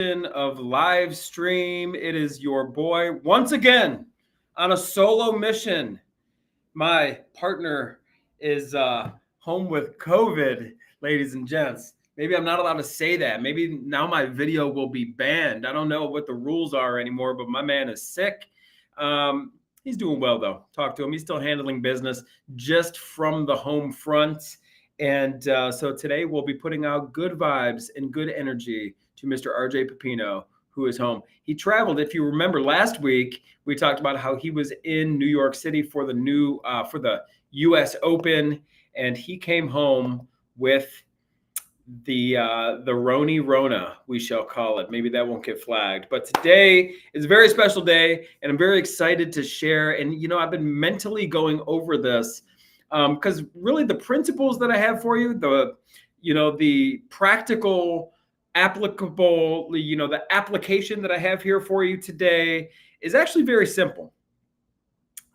Of live stream. It is your boy once again on a solo mission. My partner is home with COVID, ladies and gents. Maybe I'm not allowed to say that. Maybe now my video will be banned. I don't know what the rules are anymore, but my man is sick. He's doing well, though. Talk to him. He's still handling business just from the home front. And so today we'll be putting out good vibes and good energy to Mr. RJ Pepino, who is home. He traveled. If you remember last week, we talked about how he was in New York City for the U.S. Open, and he came home with the Roni Rona, we shall call it. Maybe that won't get flagged. But today is a very special day, and I'm very excited to share. And I've been mentally going over this because really the principles that I have for you, the practical, applicable, the application that I have here for you today is actually very simple.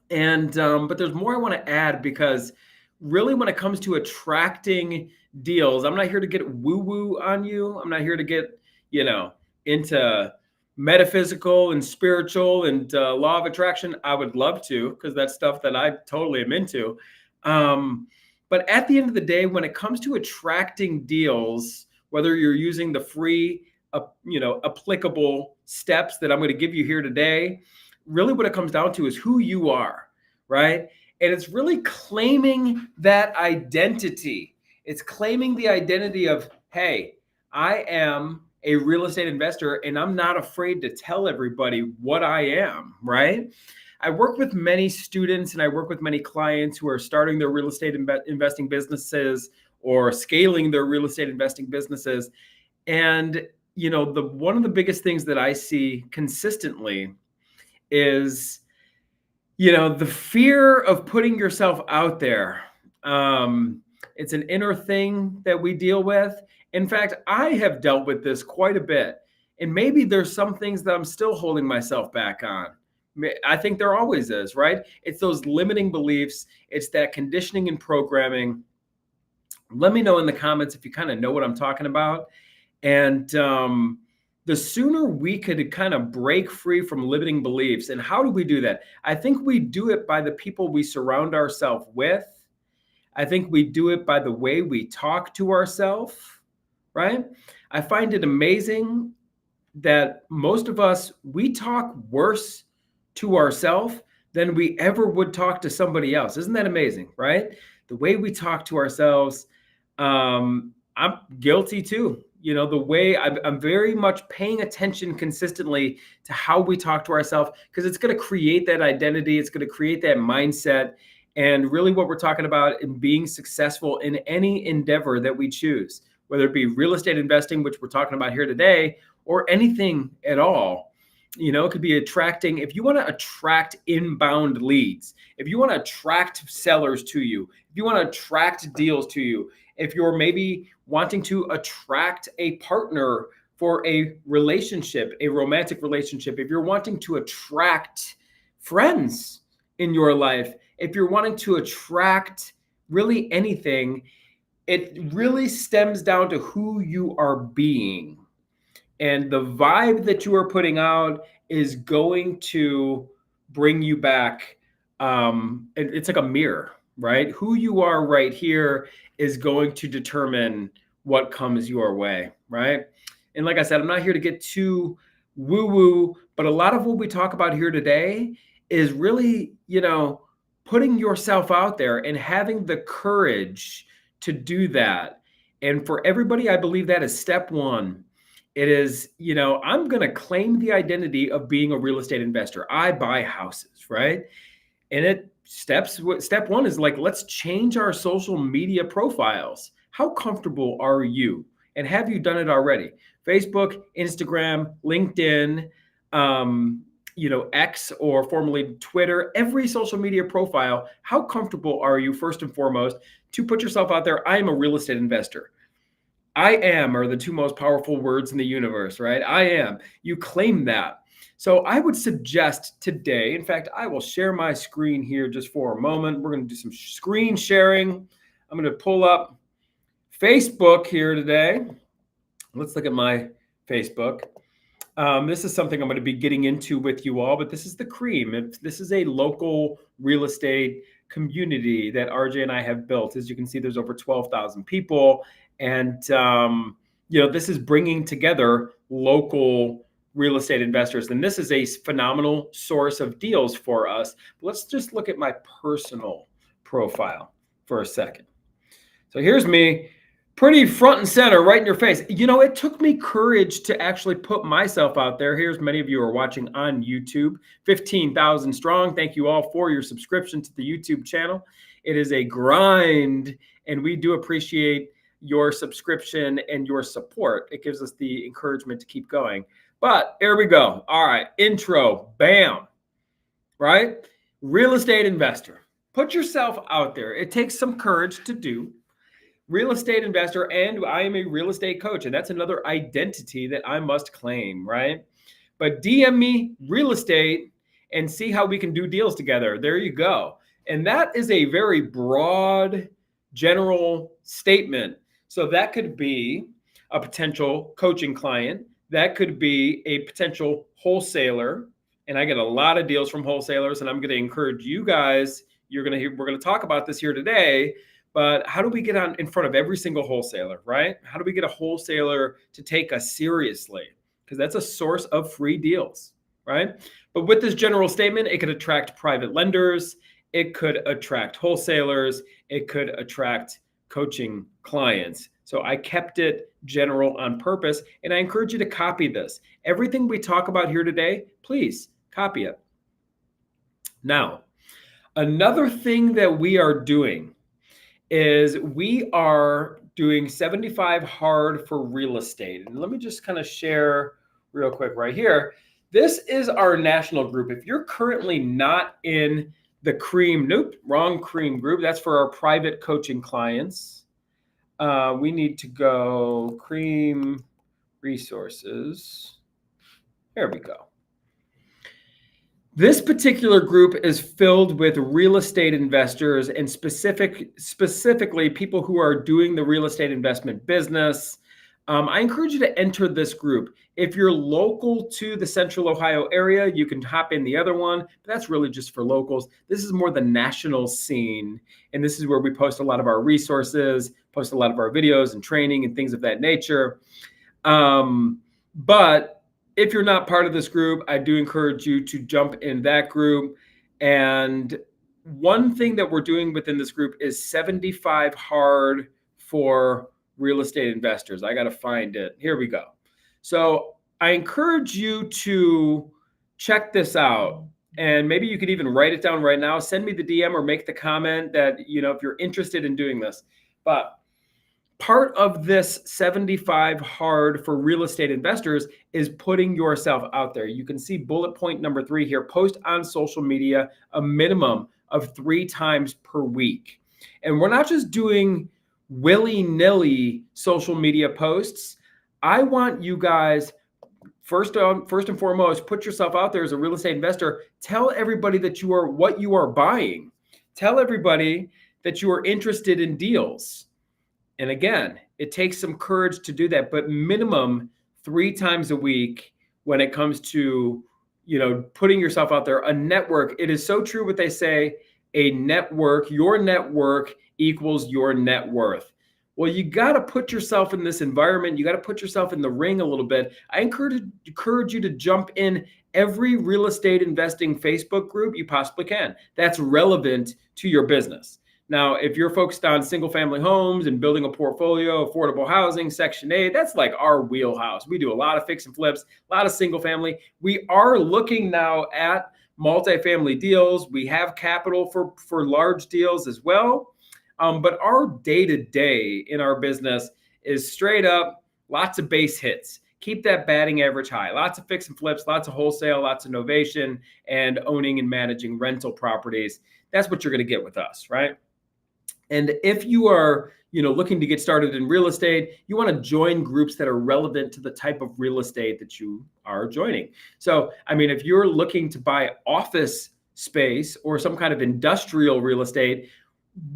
And but there's more I want to add, because really when it comes to attracting deals, I'm not here to get woo-woo on you. I'm not here to get, into metaphysical and spiritual and law of attraction. I would love to, because that's stuff that I totally am into. But at the end of the day, when it comes to attracting deals, whether you're using the free, applicable steps that I'm going to give you here today, really what it comes down to is who you are, right? And it's really claiming that identity. It's claiming the identity of, hey, I am a real estate investor, and I'm not afraid to tell everybody what I am, right? I work with many students and I work with many clients who are starting their real estate investing businesses or scaling their real estate investing businesses. And, one of the biggest things that I see consistently is, the fear of putting yourself out there. It's an inner thing that we deal with. In fact, I have dealt with this quite a bit. And maybe there's some things that I'm still holding myself back on. I think there always is, right? It's those limiting beliefs. It's that conditioning and programming. Let me know in the comments if you kind of know what I'm talking about. And the sooner we could kind of break free from limiting beliefs. And how do we do that? I think we do it by the people we surround ourselves with. I think we do it by the way we talk to ourselves, right? I find it amazing that most of us, we talk worse to ourselves than we ever would talk to somebody else. Isn't that amazing, right? The way we talk to ourselves. I'm guilty too. The way I'm very much paying attention consistently to how we talk to ourselves, because it's going to create that identity. It's going to create that mindset. And really what we're talking about in being successful in any endeavor that we choose, whether it be real estate investing, which we're talking about here today, or anything at all. It could be attracting, if you want to attract inbound leads, if you want to attract sellers to you, if you want to attract deals to you, if you're maybe wanting to attract a partner for a relationship, a romantic relationship, if you're wanting to attract friends in your life, if you're wanting to attract really anything, it really stems down to who you are being. And the vibe that you are putting out is going to bring you back. It's like a mirror, right? Who you are right here is going to determine what comes your way, right? And like I said, I'm not here to get too woo-woo, but a lot of what we talk about here today is really, putting yourself out there and having the courage to do that. And for everybody, I believe that is step one. It is, I'm going to claim the identity of being a real estate investor. I buy houses, right? And step one is like, let's change our social media profiles. How comfortable are you? And have you done it already? Facebook, Instagram, LinkedIn, X, or formerly Twitter, every social media profile. How comfortable are you, first and foremost, to put yourself out there? I am a real estate investor. I am are the two most powerful words in the universe, right? I am. You claim that. So I would suggest today, in fact, I will share my screen here just for a moment. We're going to do some screen sharing. I'm going to pull up Facebook here today. Let's look at my Facebook. This is something I'm going to be getting into with you all, but this is the cream. This is a local real estate community that RJ and I have built. As you can see, there's over 12,000 people. And, this is bringing together local real estate investors. And this is a phenomenal source of deals for us. Let's just look at my personal profile for a second. So here's me. Pretty front and center, right in your face. It took me courage to actually put myself out there. Here's many of you are watching on YouTube, 15,000 strong. Thank you all for your subscription to the YouTube channel. It is a grind, and we do appreciate your subscription and your support. It gives us the encouragement to keep going. But here we go. All right, intro, bam, right? Real estate investor. Put yourself out there. It takes some courage to do. Real estate investor, and I am a real estate coach, and that's another identity that I must claim, right? But DM me real estate and see how we can do deals together. There you go. And that is a very broad, general statement. So that could be a potential coaching client. That could be a potential wholesaler. And I get a lot of deals from wholesalers, and I'm going to encourage you guys. We're going to talk about this here today. But how do we get in front of every single wholesaler, right? How do we get a wholesaler to take us seriously? Because that's a source of free deals, right? But with this general statement, it could attract private lenders. It could attract wholesalers. It could attract coaching clients. So I kept it general on purpose, and I encourage you to copy this. Everything we talk about here today, please copy it. Now, another thing that we are doing is we are doing 75 hard for real estate. And let me just kind of share real quick right here. This is our national group. If you're currently not in the cream, nope, wrong cream group. That's for our private coaching clients. We need to go cream resources. There we go. This particular group is filled with real estate investors and specifically people who are doing the real estate investment business. I encourage you to enter this group. If you're local to the Central Ohio area, you can hop in the other one, but that's really just for locals. This is more the national scene, and this is where we post a lot of our resources, post a lot of our videos and training and things of that nature. But if you're not part of this group, I do encourage you to jump in that group. And one thing that we're doing within this group is 75 hard for real estate investors. I got to find it. Here we go. So I encourage you to check this out. And maybe you could even write it down right now. Send me the DM or make the comment that, if you're interested in doing this. But part of this 75 hard for real estate investors is putting yourself out there. You can see bullet point number 3 here. Post on social media a minimum of 3 times per week. And we're not just doing willy-nilly social media posts. I want you guys, first and foremost, put yourself out there as a real estate investor. Tell everybody that what you are buying. Tell everybody that you are interested in deals. And again, it takes some courage to do that, but minimum 3 times a week when it comes to, putting yourself out there. A network, it is so true what they say, a network, your network equals your net worth. Well, you got to put yourself in this environment. You got to put yourself in the ring a little bit. I encourage you to jump in every real estate investing Facebook group you possibly can. That's relevant to your business. Now, if you're focused on single family homes and building a portfolio, affordable housing, Section 8, that's like our wheelhouse. We do a lot of fix and flips, a lot of single family. We are looking now at multifamily deals. We have capital for large deals as well. But our day-to-day in our business is straight up lots of base hits. Keep that batting average high. Lots of fix and flips, lots of wholesale, lots of novation, and owning and managing rental properties. That's what you're going to get with us, right? And if you are, looking to get started in real estate, you want to join groups that are relevant to the type of real estate that you are joining. So, if you're looking to buy office space or some kind of industrial real estate,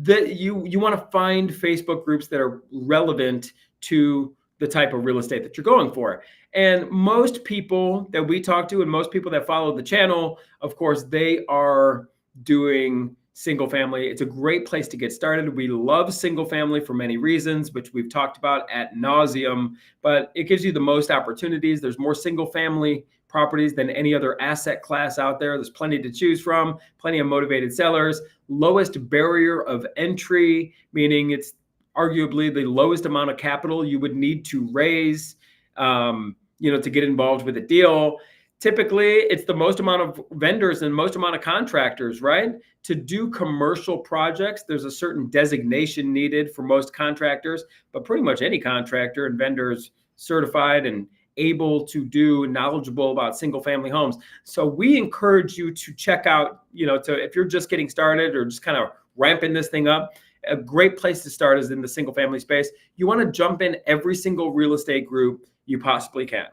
that you want to find Facebook groups that are relevant to the type of real estate that you're going for. And most people that we talk to and most people that follow the channel, of course, they are doing single family. It's a great place to get started. We love single family for many reasons, which we've talked about ad nauseum, but it gives you the most opportunities. There's more single family properties than any other asset class out there. There's plenty to choose from, plenty of motivated sellers, lowest barrier of entry, meaning it's arguably the lowest amount of capital you would need to raise, to get involved with a deal. Typically, it's the most amount of vendors and most amount of contractors, right? To do commercial projects, there's a certain designation needed for most contractors, but pretty much any contractor and vendors certified and able to do, knowledgeable about single family homes. So we encourage you to check out, if you're just getting started or just kind of ramping this thing up, a great place to start is in the single family space. You want to jump in every single real estate group you possibly can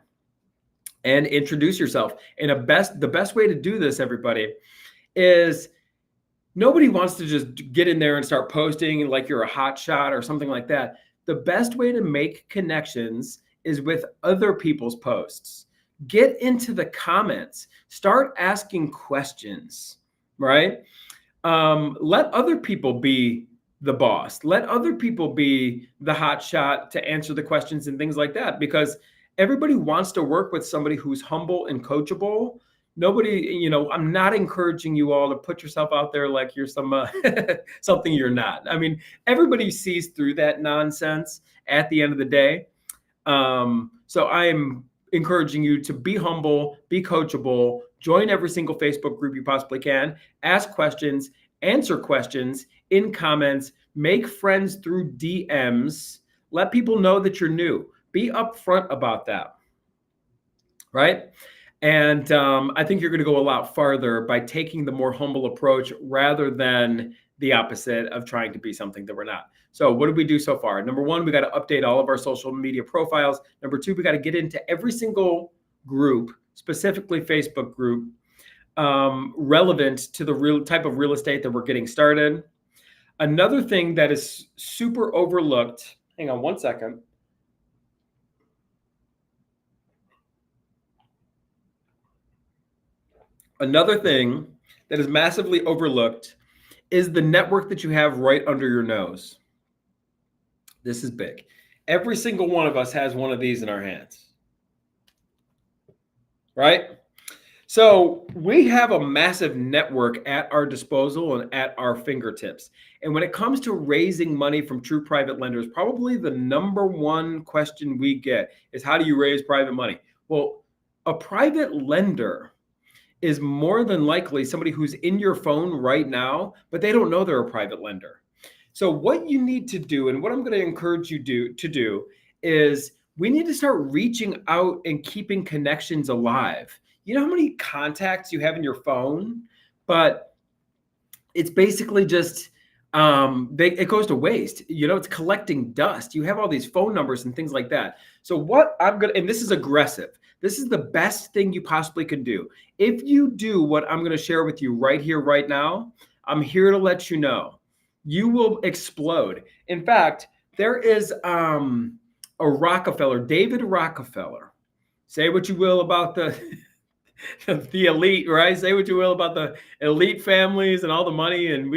and introduce yourself. And the best way to do this, everybody, is nobody wants to just get in there and start posting like you're a hot shot or something like that. The best way to make connections is with other people's posts. Get into the comments, start asking questions, right? Let other people be the boss. Let other people be the hot shot to answer the questions and things like that, because everybody wants to work with somebody who's humble and coachable. Nobody, I'm not encouraging you all to put yourself out there like you're some something you're not. I mean, everybody sees through that nonsense at the end of the day. So I'm encouraging you to be humble, be coachable, join every single Facebook group you possibly can, ask questions, answer questions in comments, make friends through DMs, let people know that you're new. Be upfront about that, right? And I think you're going to go a lot farther by taking the more humble approach rather than the opposite of trying to be something that we're not. So what did we do so far? Number one, we got to update all of our social media profiles. Number two, we got to get into every single group, specifically Facebook group, relevant to the real type of real estate that we're getting started. Another thing that is super overlooked, hang on one second. Another thing that is massively overlooked is the network that you have right under your nose. This is big. Every single one of us has one of these in our hands, right? So we have a massive network at our disposal and at our fingertips. And when it comes to raising money from true private lenders, probably the number one question we get is, how do you raise private money? Well, a private lender is more than likely somebody who's in your phone right now, but they don't know they're a private lender. So what you need to do, and what I'm going to encourage you to do, is we need to start reaching out and keeping connections alive. You know how many contacts you have in your phone, but it's basically just, it goes to waste. It's collecting dust. You have all these phone numbers and things like that. So what I'm going to, and this is aggressive, this is the best thing you possibly can do. If you do what I'm going to share with you right here, right now, I'm here to let you know, you will explode. In fact, there is a Rockefeller, David Rockefeller. Say what you will about the elite, right? Say what you will about the elite families and all the money, and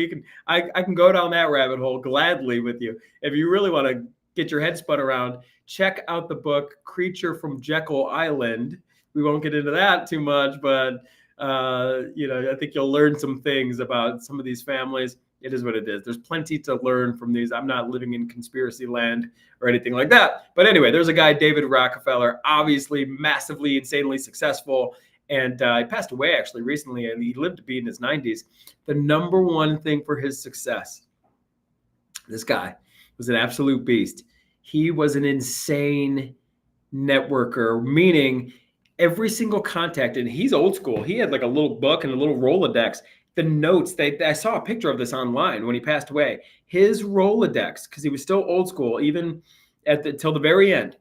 I can go down that rabbit hole gladly with you. If you really want to get your head spun around, check out the book Creature from Jekyll Island. We won't get into that too much, but I think you'll learn some things about some of these families. It is what it is. There's plenty to learn from these. I'm not living in conspiracy land or anything like that. But anyway, there's a guy, David Rockefeller, obviously massively, insanely successful. And he passed away actually recently, and he lived to be in his 90s. The number one thing for his success, this guy was an absolute beast. He was an insane networker, meaning every single contact, and he's old school. He had like a little book and a little Rolodex. The notes, I saw a picture of this online when he passed away. His Rolodex, because he was still old school, even till the very end,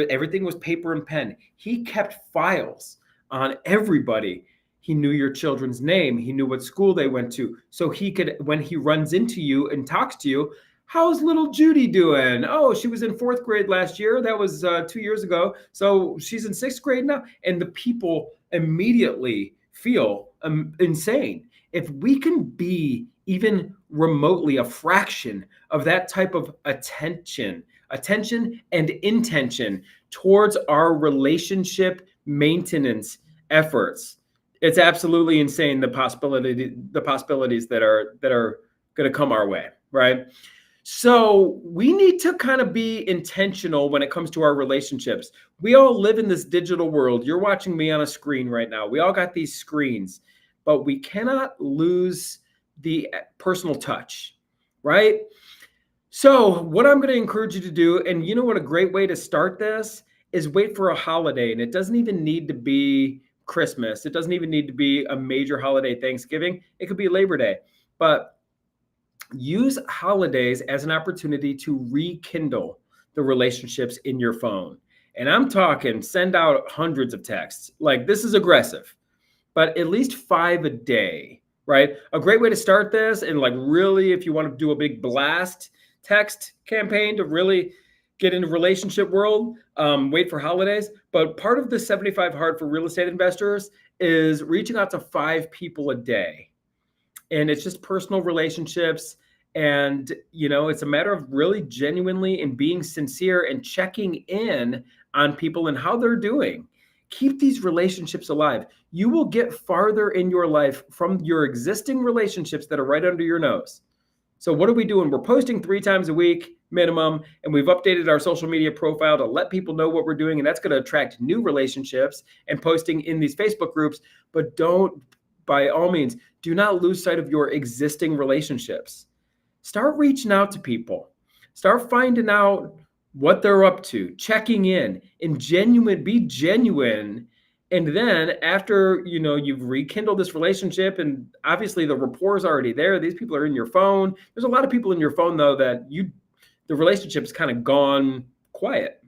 everything was paper and pen. He kept files on everybody. He knew your children's name. He knew what school they went to. So he could, when he runs into you and talks to you, How's little Judy doing? Oh, she was in fourth grade last year. That was 2 years ago. So she's in sixth grade now. And the people immediately feel insane. If we can be even remotely a fraction of that type of attention and intention towards our relationship maintenance efforts, it's absolutely insane the possibilities that are going to come our way, right? So we need to kind of be intentional when it comes to our relationships. We all live in this digital world. You're watching me on a screen right now. We all got these screens, but we cannot lose the personal touch, right? So what I'm going to encourage you to do, and you know what a great way to start this is, wait for a holiday. And it doesn't even need to be Christmas. It doesn't even need to be a major holiday, Thanksgiving. It could be Labor Day. But use holidays as an opportunity to rekindle the relationships in your phone. And I'm talking send out hundreds of texts. Like, this is aggressive, but at least 5 a day, right? A great way to start this, and like really, if you want to do a big blast text campaign to really get into relationship world, wait for holidays. But part of the 75 hard for real estate investors is reaching out to 5 people a day. And it's just personal relationships. And, it's a matter of really genuinely and being sincere and checking in on people and how they're doing. Keep these relationships alive. You will get farther in your life from your existing relationships that are right under your nose. So what are we doing? We're posting 3 times a week minimum, and we've updated our social media profile to let people know what we're doing. And that's going to attract new relationships, and posting in these Facebook groups. But by all means, do not lose sight of your existing relationships. Start reaching out to people. Start finding out what they're up to, checking in, and be genuine. And then after, you've rekindled this relationship, and obviously the rapport is already there. These people are in your phone. There's a lot of people in your phone, though, that the relationship's kind of gone quiet.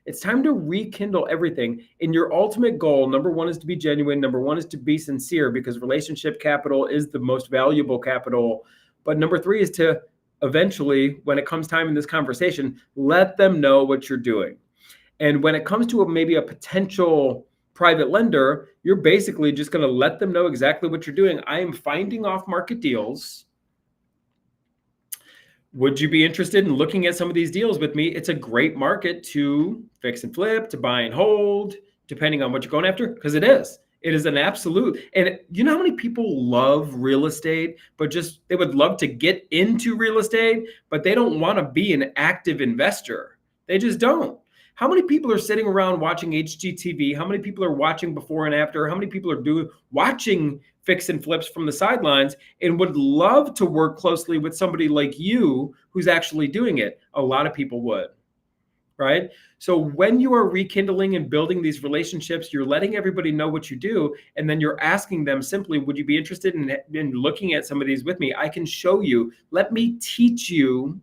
It's time to rekindle everything. And your ultimate goal, number 1, is to be genuine. Number 1 is to be sincere, because relationship capital is the most valuable capital. But number 3 is to eventually, when it comes time in this conversation, let them know what you're doing. And when it comes to maybe a potential private lender, you're basically just going to let them know exactly what you're doing. I am finding off-market deals. Would you be interested in looking at some of these deals with me? It's a great market to fix and flip, to buy and hold, depending on what you're going after, because it is. It is an absolute. And you know how many people love real estate, but they would love to get into real estate, but they don't want to be an active investor. They just don't. How many people are sitting around watching HGTV? How many people are watching before and after? How many people are watching fix and flips from the sidelines and would love to work closely with somebody like you who's actually doing it? A lot of people would, right? So when you are rekindling and building these relationships, you're letting everybody know what you do, and then you're asking them simply, would you be interested in looking at some of these with me? I can show you. Let me teach you,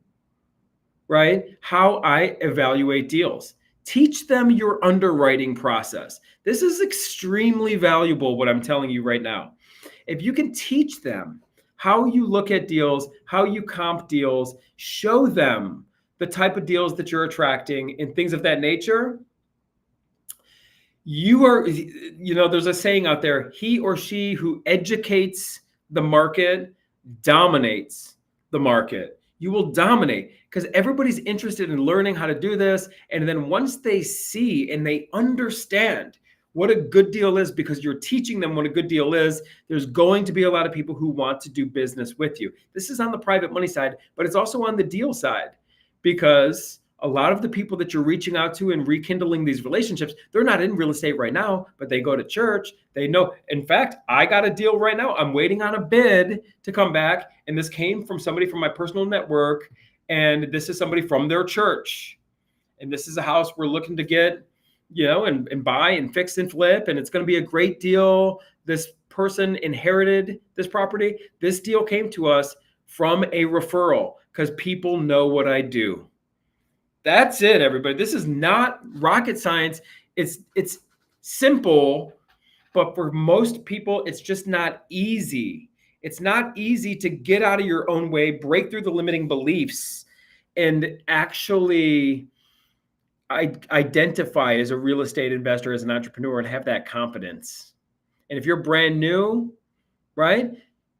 right, how I evaluate deals. Teach them your underwriting process. This is extremely valuable, what I'm telling you right now. If you can teach them how you look at deals, how you comp deals, show them the type of deals that you're attracting and things of that nature, there's a saying out there, he or she who educates the market dominates the market. You will dominate because everybody's interested in learning how to do this. And then once they see and they understand what a good deal is, because you're teaching them what a good deal is, there's going to be a lot of people who want to do business with you. This is on the private money side, but it's also on the deal side, because a lot of the people that you're reaching out to and rekindling these relationships, they're not in real estate right now, but they go to church. They know. In fact, I got a deal right now. I'm waiting on a bid to come back. And this came from somebody from my personal network. And this is somebody from their church. And this is a house we're looking to get, and buy and fix and flip. And it's going to be a great deal. This person inherited this property. This deal came to us from a referral because people know what I do. That's it, everybody. This is not rocket science. It's simple, but for most people, it's just not easy. It's not easy to get out of your own way, break through the limiting beliefs, and actually identify as a real estate investor, as an entrepreneur, and have that confidence. And if you're brand new, right,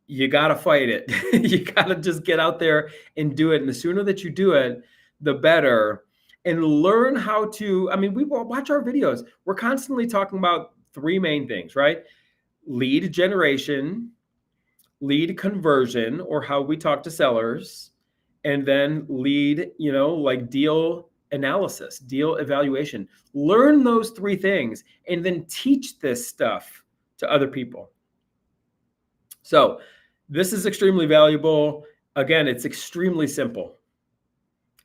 you got to fight it. You got to just get out there and do it. And the sooner that you do it, the better. And learn how to, I mean, we watch our videos. We're constantly talking about three main things, right? Lead generation, lead conversion, or how we talk to sellers, and then lead, like deal analysis, deal evaluation. Learn those three things and then teach this stuff to other people. So this is extremely valuable. Again, it's extremely simple.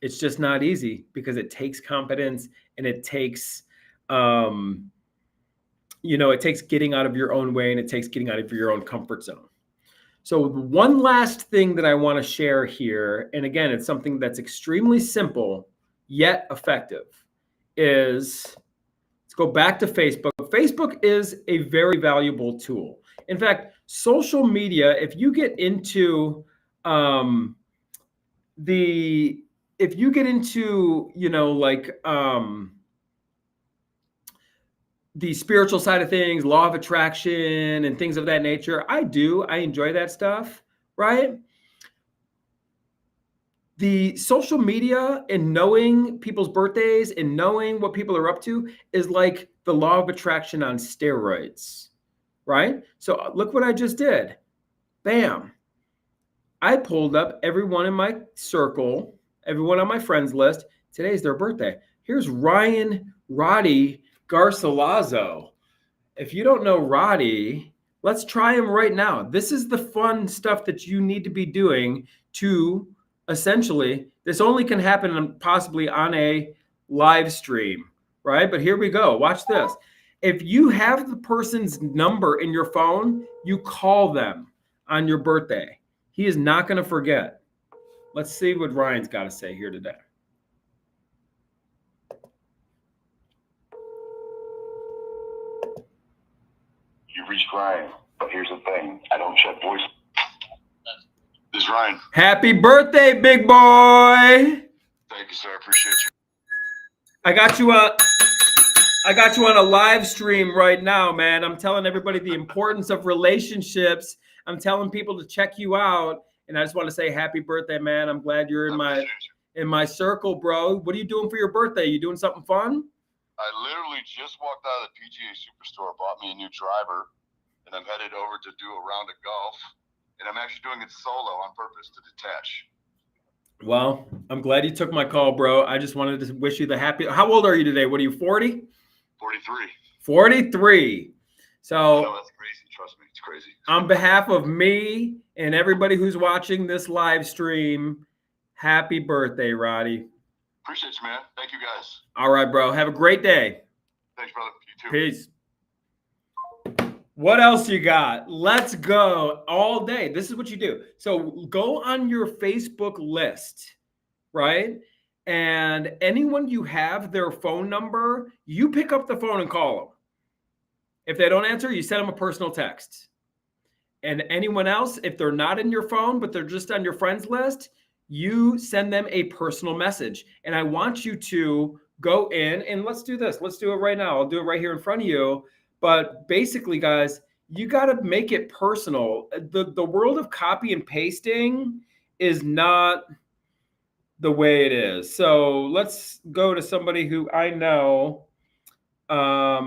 It's just not easy because it takes confidence, and it takes, it takes getting out of your own way, and it takes getting out of your own comfort zone. So one last thing that I want to share here, and again, it's something that's extremely simple yet effective, is let's go back to Facebook. Facebook is a very valuable tool. In fact, social media, if you get into the spiritual side of things, law of attraction and things of that nature, I enjoy that stuff, right? The social media and knowing people's birthdays and knowing what people are up to is like the law of attraction on steroids, right? So look what I just did. Bam. I pulled up everyone in my circle, everyone on my friends list. Today's their birthday. Here's Ryan Roddy Garcilazo. If you don't know Roddy, let's try him right now. This is the fun stuff that you need to be doing to essentially, this only can happen possibly on a live stream, right? But here we go. Watch this. If you have the person's number in your phone, you call them on your birthday. He is not going to forget. Let's see what Ryan's got to say here today. You've reached Ryan, but here's the thing. I don't check voice. This is Ryan. Happy birthday, big boy. Thank you, sir. I appreciate you. I got you on a live stream right now, man. I'm telling everybody the importance of relationships. I'm telling people to check you out. And I just want to say happy birthday, man. I'm glad you're in my circle, bro. What are you doing for your birthday? You doing something fun? I literally just walked out of the PGA Superstore, bought me a new driver, and I'm headed over to do a round of golf. And I'm actually doing it solo on purpose to detach. Well, I'm glad you took my call, bro. I just wanted to wish you the happy. How old are you today? What are you, 40? 43. 43. So no, that's crazy. Trust me, it's crazy. On behalf of me and everybody who's watching this live stream, happy birthday, Roddy. Appreciate you, man. Thank you, guys. All right, bro. Have a great day. Thanks, brother. You too. Peace. What else you got? Let's go all day. This is what you do. So go on your Facebook list, right? And anyone you have their phone number, you pick up the phone and call them. If they don't answer, you send them a personal text. And anyone else, if they're not in your phone, but they're just on your friends list, you send them a personal message. And I want you to go in and let's do this. Let's do it right now. I'll do it right here in front of you. But basically, guys, you got to make it personal. The world of copy and pasting is not the way it is. So let's go to somebody who I know. A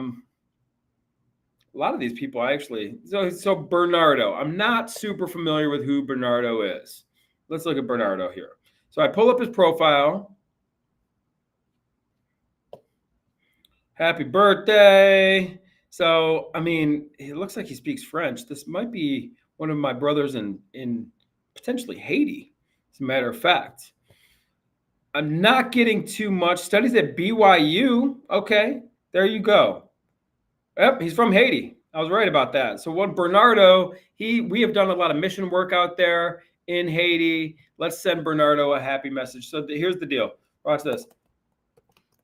lot of these people actually. So Bernardo. I'm not super familiar with who Bernardo is. Let's look at Bernardo here. So I pull up his profile. Happy birthday. So, I mean, it looks like he speaks French. This might be one of my brothers in potentially Haiti, as a matter of fact. I'm not getting too much. Studies at BYU. Okay, there you go. Yep, he's from Haiti. I was right about that. So what Bernardo, we have done a lot of mission work out there in Haiti. Let's send Bernardo a happy message. So here's the deal. Watch this.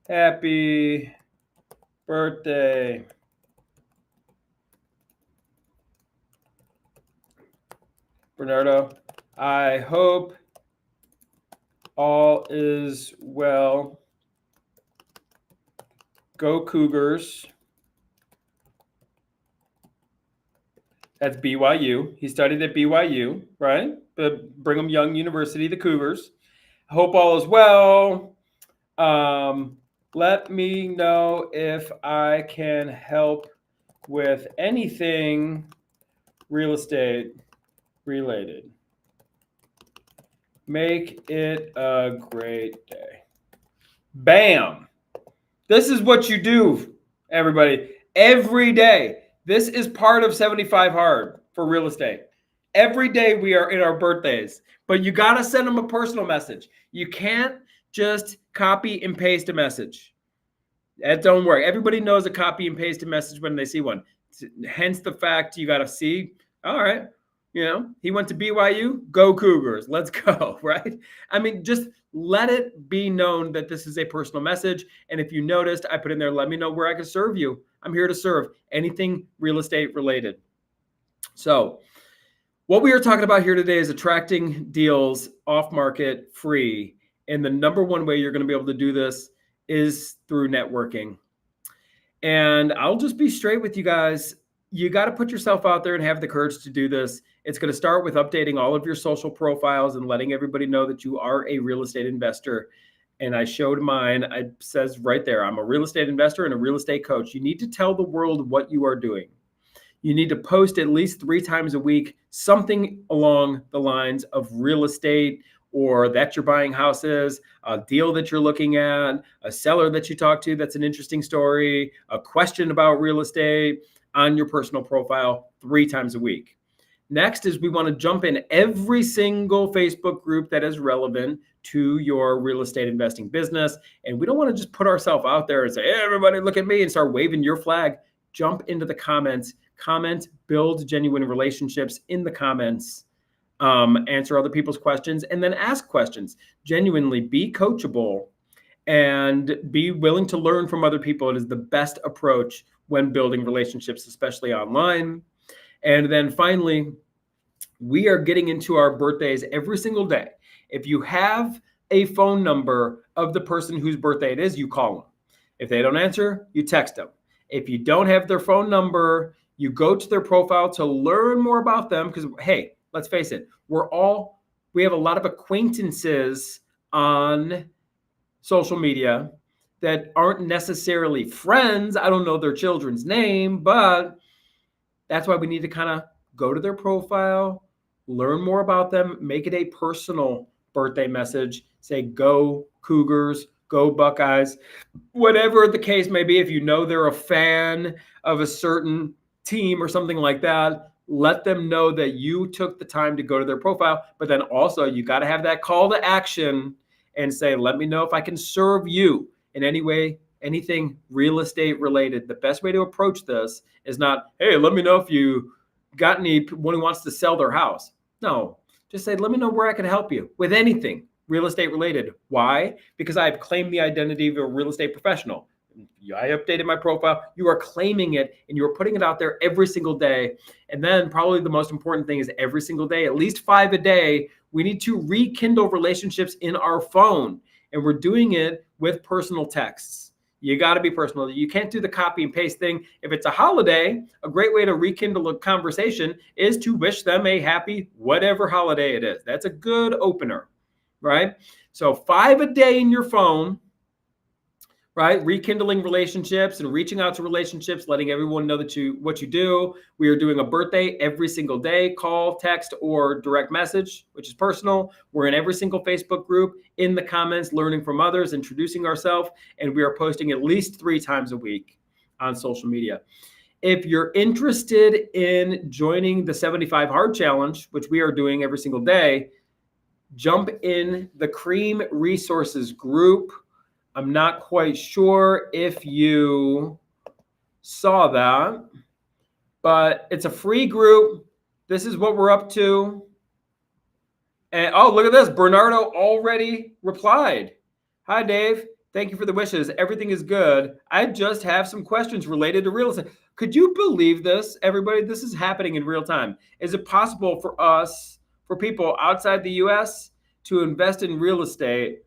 Happy birthday. Bernardo, I hope All is well. Go Cougars. That's BYU. He studied at BYU, right? The Brigham Young University, the Cougars. Hope all is well. Let me know if I can help with anything real estate related. Make it a great day. Bam. This is what you do, everybody, every day. This is part of 75 Hard for real estate. Every day we are in our birthdays, but you got to send them a personal message. You can't just copy and paste a message. That don't work. Everybody knows a copy and paste a message when they see one. Hence the fact you got to see, all right, he went to BYU, go Cougars, let's go, right? I mean, just let it be known that this is a personal message. And if you noticed, I put in there, let me know where I can serve you. I'm here to serve anything real estate related. So what we are talking about here today is attracting deals off market free. And the number one way you're going to be able to do this is through networking. And I'll just be straight with you guys. You got to put yourself out there and have the courage to do this. It's going to start with updating all of your social profiles and letting everybody know that you are a real estate investor. And I showed mine. It says right there, I'm a real estate investor and a real estate coach. You need to tell the world what you are doing. You need to post at least 3 times a week, something along the lines of real estate, or that you're buying houses, a deal that you're looking at, a seller that you talk to that's an interesting story, a question about real estate on your personal profile 3 times a week. Next is we want to jump in every single Facebook group that is relevant to your real estate investing business. And we don't want to just put ourselves out there and say, hey, everybody, look at me, and start waving your flag. Jump into the comments, comment, build genuine relationships in the comments. Answer other people's questions, and then ask questions. Genuinely be coachable and be willing to learn from other people. It is the best approach when building relationships, especially online. And then finally, we are getting into our birthdays every single day. If you have a phone number of the person whose birthday it is, you call them. If they don't answer, you text them. If you don't have their phone number, you go to their profile to learn more about them, because, hey, let's face it, we have a lot of acquaintances on social media that aren't necessarily friends. I don't know their children's name, but that's why we need to kind of go to their profile, learn more about them, make it a personal birthday message, say, go Cougars, go Buckeyes, whatever the case may be. If you know they're a fan of a certain team or something like that, let them know that you took the time to go to their profile. But then also you got to have that call to action and say, let me know if I can serve you in any way, anything real estate related. The best way to approach this is not, hey, let me know if you got anyone who wants to sell their house. No, just say, let me know where I can help you with anything real estate related. Why? Because I've claimed the identity of a real estate professional. I updated my profile. You are claiming it and you're putting it out there every single day. And then probably the most important thing is every single day, at least 5 a day, we need to rekindle relationships in our phone. And we're doing it with personal texts. You got to be personal. You can't do the copy and paste thing. If it's a holiday, a great way to rekindle a conversation is to wish them a happy whatever holiday it is. That's a good opener, right? So 5 a day in your phone, right? Rekindling relationships and reaching out to relationships, letting everyone know what you do. We are doing a birthday every single day, call, text, or direct message, which is personal. We're in every single Facebook group, in the comments, learning from others, introducing ourselves, and we are posting at least 3 times a week on social media. If you're interested in joining the 75 Hard Challenge, which we are doing every single day, jump in the Cream Resources group. I'm not quite sure if you saw that, but it's a free group. This is what we're up to. And oh, look at this. Bernardo already replied. Hi, Dave. Thank you for the wishes. Everything is good. I just have some questions related to real estate. Could you believe this, everybody? This is happening in real time. Is it possible for people outside the U.S. to invest in real estate?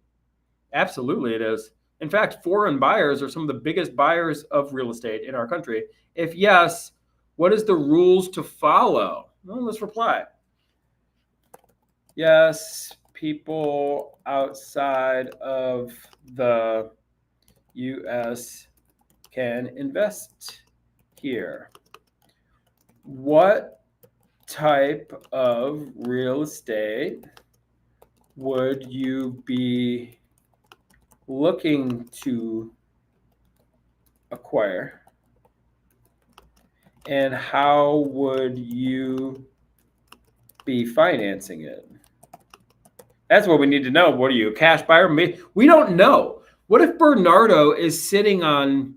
Absolutely, it is. In fact, foreign buyers are some of the biggest buyers of real estate in our country. If yes, what is the rules to follow? Well, let's reply. Yes, people outside of the US can invest here. What type of real estate would you be looking to acquire? And how would you be financing it? That's what we need to know. What are you, a cash buyer? We don't know. What if Bernardo is sitting on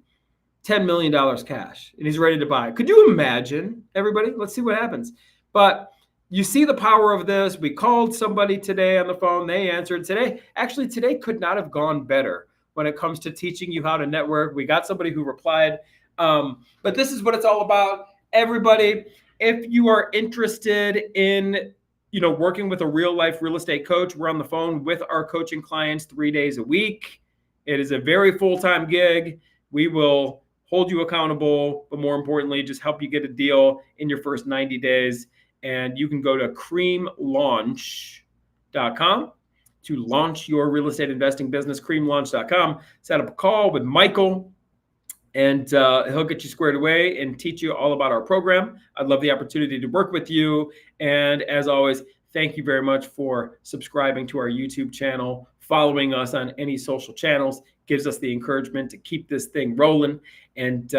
$10 million cash and he's ready to buy? Could you imagine, everybody? Let's see what happens. But you see the power of this. We called somebody today on the phone. They answered today. Actually, today could not have gone better when it comes to teaching you how to network. We got somebody who replied. But this is what it's all about. Everybody, if you are interested in working with a real life real estate coach, we're on the phone with our coaching clients 3 days a week. It is a very full-time gig. We will hold you accountable, but more importantly, just help you get a deal in your first 90 days. And you can go to creamlaunch.com to launch your real estate investing business, creamlaunch.com. Set up a call with Michael, and he'll get you squared away and teach you all about our program. I'd love the opportunity to work with you. And as always, thank you very much for subscribing to our YouTube channel, following us on any social channels. Gives us the encouragement to keep this thing rolling. And